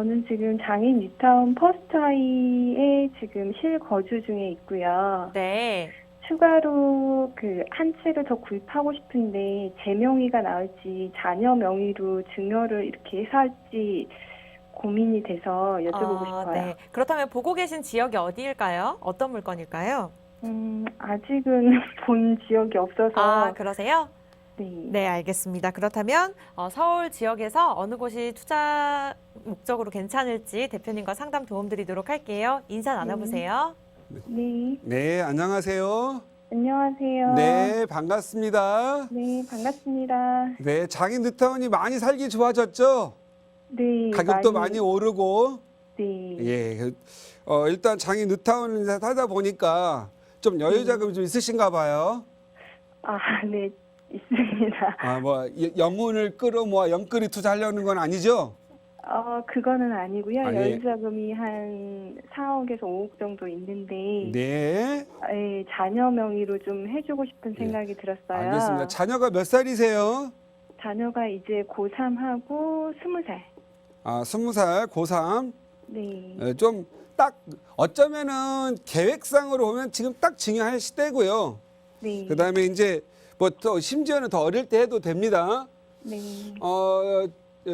저는 지금 장인 뉴타운 퍼스트하이에 지금 실거주 중에 있고요. 네. 추가로 그 한 채를 더 구입하고 싶은데 제 명의가 나을지 자녀 명의로 증여를 이렇게 해서 할지 고민이 돼서 여쭤보고 싶어요. 네. 그렇다면 보고 계신 지역이 어디일까요? 어떤 물건일까요? 아직은 본 지역이 없어서. 그러세요? 네. 네, 알겠습니다. 그렇다면 서울 지역에서 어느 곳이 투자 목적으로 괜찮을지 대표님과 상담 도움드리도록 할게요. 인사 나눠보세요. 네. 네, 안녕하세요. 안녕하세요. 네, 반갑습니다. 네, 반갑습니다. 네, 장인 뉴타운이 많이 살기 좋아졌죠? 네. 가격도 많이 오르고. 네. 예, 일단 장인 뉴타운을 사다 보니까 좀 여유 자금이 좀 있으신가 봐요. 네. 있습니다. 뭐 영혼을 끌어모아 영끌이 투자하려는 건 아니죠? 그거는 아니고요. 예. 여유 자금이 한 4억에서 5억 정도 있는데, 네, 예, 자녀 명의로 좀 해주고 싶은 생각이 들었어요. 알겠습니다. 자녀가 몇 살이세요? 자녀가 이제 고3하고 20살. 20살, 고3. 네. 좀 딱 어쩌면은 계획상으로 보면 지금 딱 증여할 시대고요. 네. 그다음에 이제 뭐 또 심지어는 더 어릴 때 해도 됩니다. 네.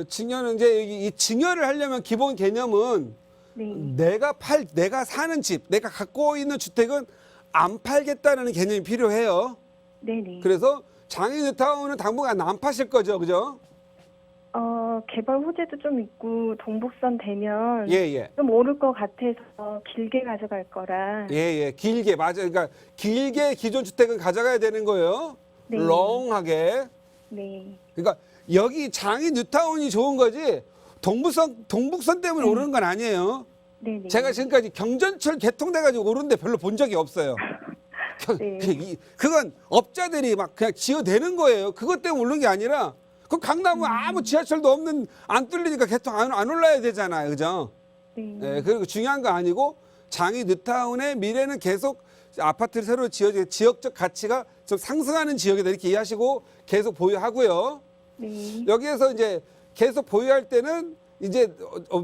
증여는 이제 이 증여를 하려면 기본 개념은 네. 내가 사는 집, 내가 갖고 있는 주택은 안 팔겠다는 개념이 필요해요. 네네. 그래서 장인 뉴타운은 당분간 안 파실 거죠, 그죠? 개발 호재도 좀 있고, 동북선 되면 예. 좀 오를 것 같아서 길게 가져갈 거라. 예. 길게, 맞아요. 그러니까 길게 기존 주택은 가져가야 되는 거예요. 네. 롱하게. 네. 그러니까 여기 장인 뉴타운이 좋은 거지 동북선 때문에 오르는 건 아니에요. 네네. 제가 지금까지 경전철 개통돼가지고 오르는데 별로 본 적이 없어요. 네. 그건 업자들이 막 그냥 지어대는 거예요. 그것 때문에 오르는 게 아니라 그 강남은 아무 지하철도 없는 안 뚫리니까 개통 안 올라야 되잖아요. 그죠? 네. 네, 그리고 중요한 거 아니고 장인 뉴타운의 미래는 계속 아파트를 새로 지어지고 지역적 가치가 좀 상승하는 지역이다 이렇게 이해하시고 계속 보유하고요. 네. 여기에서 이제 계속 보유할 때는 이제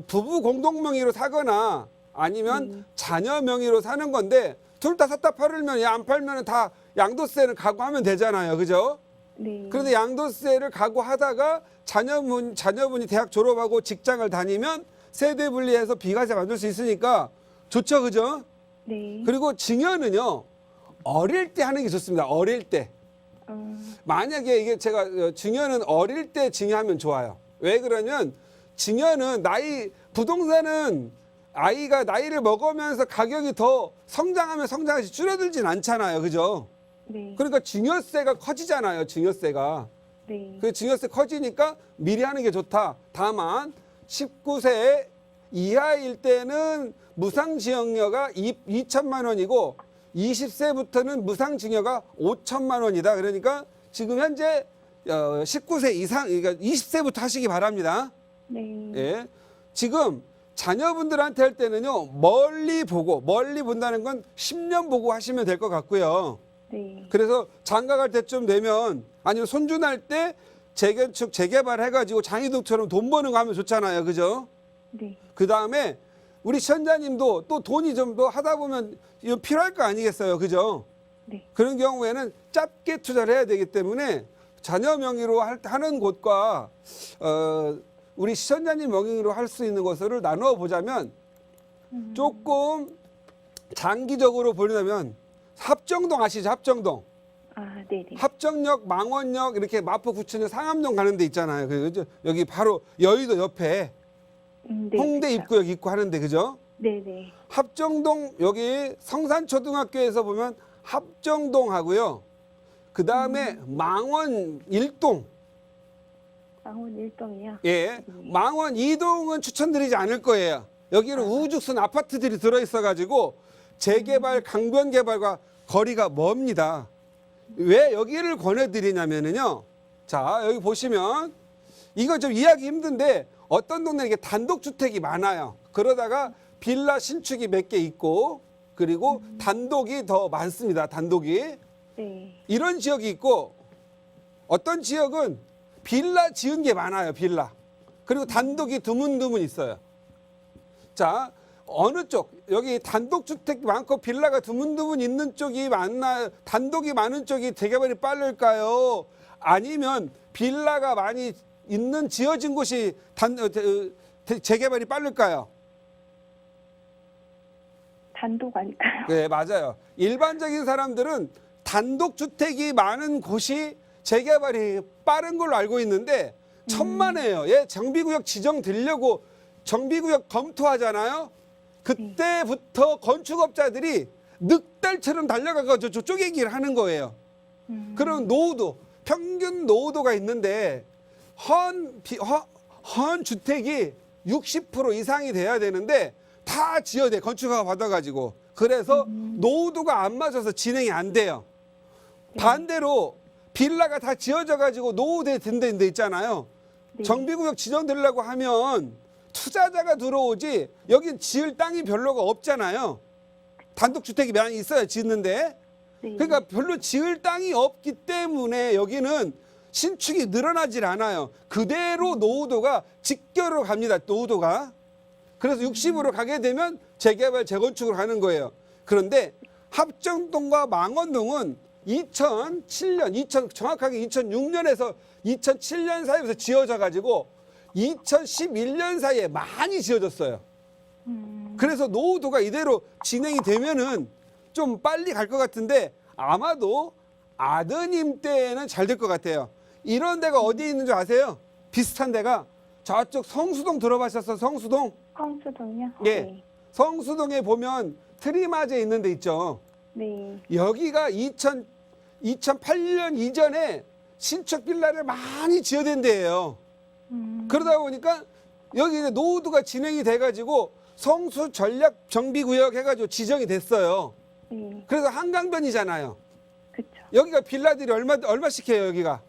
부부 공동 명의로 사거나 아니면 자녀 명의로 사는 건데 둘 다 샀다 팔으면 안 팔면 다 양도세는 각오하면 되잖아요. 그죠? 네. 그런데 양도세를 각오하다가 자녀분이 대학 졸업하고 직장을 다니면 세대 분리해서 비과세 만들 수 있으니까 좋죠. 그죠? 네. 그리고 증여는요. 어릴 때 하는 게 좋습니다. 어릴 때. 만약에 이게 제가 증여는 어릴 때 증여하면 좋아요. 왜 그러냐면 증여는 부동산은 아이가 나이를 먹으면서 가격이 더 성장하면 성장하지 줄어들진 않잖아요. 그죠? 네. 그러니까 증여세가 커지잖아요. 증여세가. 네. 그 증여세 커지니까 미리 하는 게 좋다. 다만 19세 이하일 때는 무상증여가 2천만 원이고 20세부터는 무상증여가 5천만 원이다. 그러니까 지금 현재 19세 이상, 그러니까 20세부터 하시기 바랍니다. 네. 예. 지금 자녀분들한테 할 때는요, 멀리 본다는 건 10년 보고 하시면 될 것 같고요. 네. 그래서 장가갈 때쯤 되면 아니면 손주 날 때 재건축, 재개발 해가지고 장이동처럼 돈 버는 거 하면 좋잖아요. 그죠? 네. 그 다음에 우리 시청자님도 또 돈이 좀 더 하다 보면 이거 필요할 거 아니겠어요. 그죠? 네. 그런 경우에는 짧게 투자를 해야 되기 때문에 자녀 명의로 하는 곳과 우리 시청자님 명의로 할 수 있는 것을 나누어 보자면 조금 장기적으로 보려면 합정동 아시죠? 합정동. 네네. 합정역, 망원역 이렇게 마포 구천역 상암동 가는 데 있잖아요. 그죠? 여기 바로 여의도 옆에 네. 홍대 그렇죠. 입구역 입구 하는데 그죠? 네네. 합정동 여기 성산초등학교에서 보면 합정동 하고요. 그 다음에 망원 1동. 망원 1동이요? 예. 망원 2동은 추천드리지 않을 거예요. 여기는 우후죽순 아파트들이 들어있어가지고 재개발, 강변 개발과 거리가 멉니다. 왜 여기를 권해드리냐면요. 자, 여기 보시면 이거 좀 이해하기 힘든데 어떤 동네에 이게 단독주택이 많아요. 그러다가 빌라 신축이 몇 개 있고 그리고 단독이 더 많습니다. 단독이. 네. 이런 지역이 있고 어떤 지역은 빌라 지은 게 많아요. 빌라. 그리고 단독이 드문드문 있어요. 자, 어느 쪽, 여기 단독주택 많고 빌라가 드문드문 있는 쪽이 많나요? 단독이 많은 쪽이 재개발이 빠를까요? 아니면 빌라가 많이 있는 지어진 곳이 재개발이 빠를까요? 단독 아닐까요? 네, 맞아요. 일반적인 사람들은 단독주택이 많은 곳이 재개발이 빠른 걸로 알고 있는데 천만에요. 예, 정비구역 지정되려고 정비구역 검토하잖아요. 그때부터 건축업자들이 늑대처럼 달려가서 저쪽 얘기를 하는 거예요. 그럼 노후도, 평균 노후도가 있는데 헌 주택이 60% 이상이 돼야 되는데 다 지어대 건축허가 받아가지고 그래서 노후도가 안 맞아서 진행이 안 돼요. 반대로 빌라가 다 지어져 가지고 노후돼 된 데 있잖아요. 네. 정비구역 지정되려고 하면 투자자가 들어오지 여긴 지을 땅이 별로가 없잖아요. 단독주택이 많이 있어야 짓는데 네. 그러니까 별로 지을 땅이 없기 때문에 여기는 신축이 늘어나질 않아요. 그대로 노후도가 직결로 갑니다. 노후도가. 그래서 60으로 가게 되면 재개발, 재건축으로 가는 거예요. 그런데 합정동과 망원동은 2007년, 정확하게 2006년에서 2007년 사이에서 지어져 가지고 2011년 사이에 많이 지어졌어요. 그래서 노후도가 이대로 진행이 되면은 좀 빨리 갈 것 같은데 아마도 아드님 때는 잘 될 것 같아요. 이런 데가 어디 있는 줄 아세요? 비슷한 데가 저쪽 성수동 들어보셨어요? 성수동? 성수동요? 예. 네. 성수동에 보면 트리마제 있는 데 있죠. 네. 여기가 2008년 이전에 신축 빌라를 많이 지어댄 데예요. 그러다 보니까 여기 이제 노후도가 진행이 돼가지고 성수 전략 정비구역 해가지고 지정이 됐어요. 네. 그래서 한강변이잖아요. 그쵸. 여기가 빌라들이 얼마씩 해요, 여기가?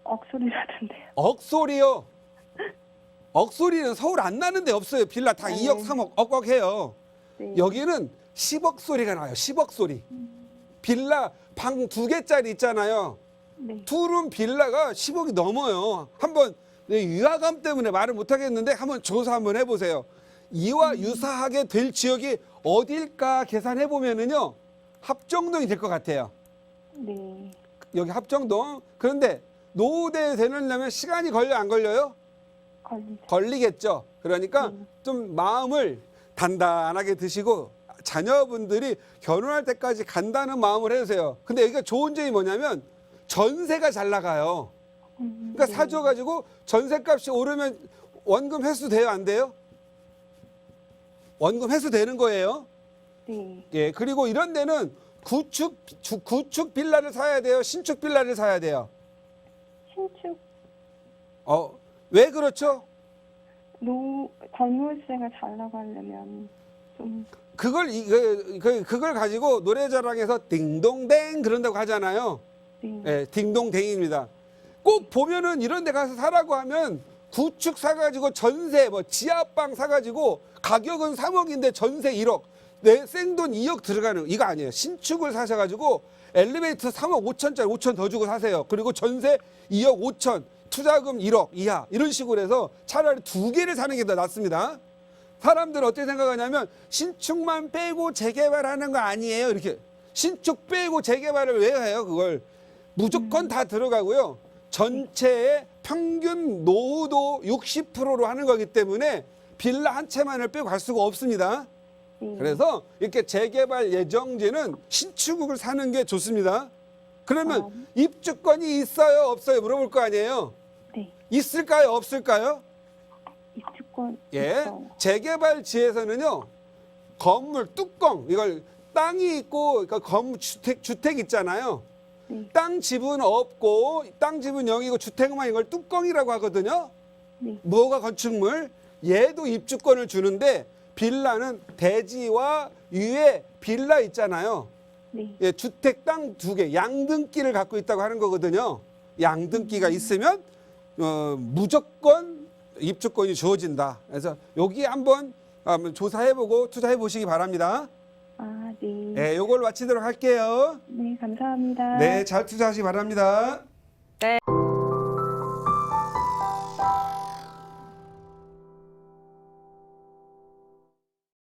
억소리라던데요. 억소리요. 억소리는 서울 안 나는 데 없어요. 빌라 다 네. 2억, 3억, 억억 해요. 네. 여기는 10억 소리가 나요. 10억 소리. 빌라 방 2개짜리 있잖아요. 네. 투룸 빌라가 10억이 넘어요. 한번 유화감 때문에 말을 못 하겠는데 한번 조사 한번 해보세요. 이와 유사하게 될 지역이 어딜까 계산해 보면은요. 합정동이 될 것 같아요. 네. 여기 합정동. 그런데 노후대 되려면 시간이 걸려 안 걸려요? 걸리죠. 걸리겠죠. 그러니까 좀 마음을 단단하게 드시고 자녀분들이 결혼할 때까지 간다는 마음을 해주세요. 근데 여기가 좋은 점이 뭐냐면 전세가 잘 나가요. 그러니까 네. 사줘가지고 전세값이 오르면 원금 회수돼요, 안 돼요? 원금 회수되는 거예요. 네. 예, 그리고 이런 데는 구축 빌라를 사야 돼요, 신축 빌라를 사야 돼요. 신축 왜 그렇죠? 건물세가 잘 나가려면 좀 그걸 가지고 노래자랑에서 딩동댕 그런다고 하잖아요. 네. 예, 딩동댕입니다. 꼭 보면은 이런 데 가서 사라고 하면 구축 사가지고 전세, 지하방 사가지고 가격은 3억인데 전세 1억, 내 생돈 2억 들어가는 이거 아니에요. 신축을 사셔가지고 엘리베이터 3억 5천짜리 5천 더 주고 사세요. 그리고 전세 2억 5천, 투자금 1억 이하 이런 식으로 해서 차라리 2개를 사는 게 더 낫습니다. 사람들은 어떻게 생각하냐면 신축만 빼고 재개발하는 거 아니에요. 이렇게 신축 빼고 재개발을 왜 해요? 그걸 무조건 다 들어가고요. 전체의 평균 노후도 60%로 하는 거기 때문에 빌라 한 채만을 빼고 갈 수가 없습니다. 네. 그래서 이렇게 재개발 예정지는 신축을 사는 게 좋습니다. 그러면 입주권이 있어요, 없어요? 물어볼 거 아니에요. 네. 있을까요, 없을까요? 입주권 예, 있어요. 재개발지에서는요 건물 뚜껑 이걸 땅이 있고 그러니까 건물 주택 있잖아요. 네. 땅 지분 없고 땅 지분 0이고 주택만 이걸 뚜껑이라고 하거든요. 네. 무허가 건축물 얘도 입주권을 주는데 빌라는 대지와 위에 빌라 있잖아요. 네. 예, 주택 땅 2개 양등기를 갖고 있다고 하는 거거든요. 양등기가 있으면 무조건 입주권이 주어진다. 그래서 여기 한번 조사해보고 투자해보시기 바랍니다. 네. 네, 요걸 마치도록 할게요. 네, 감사합니다. 네, 잘 투자하시기 바랍니다. 네.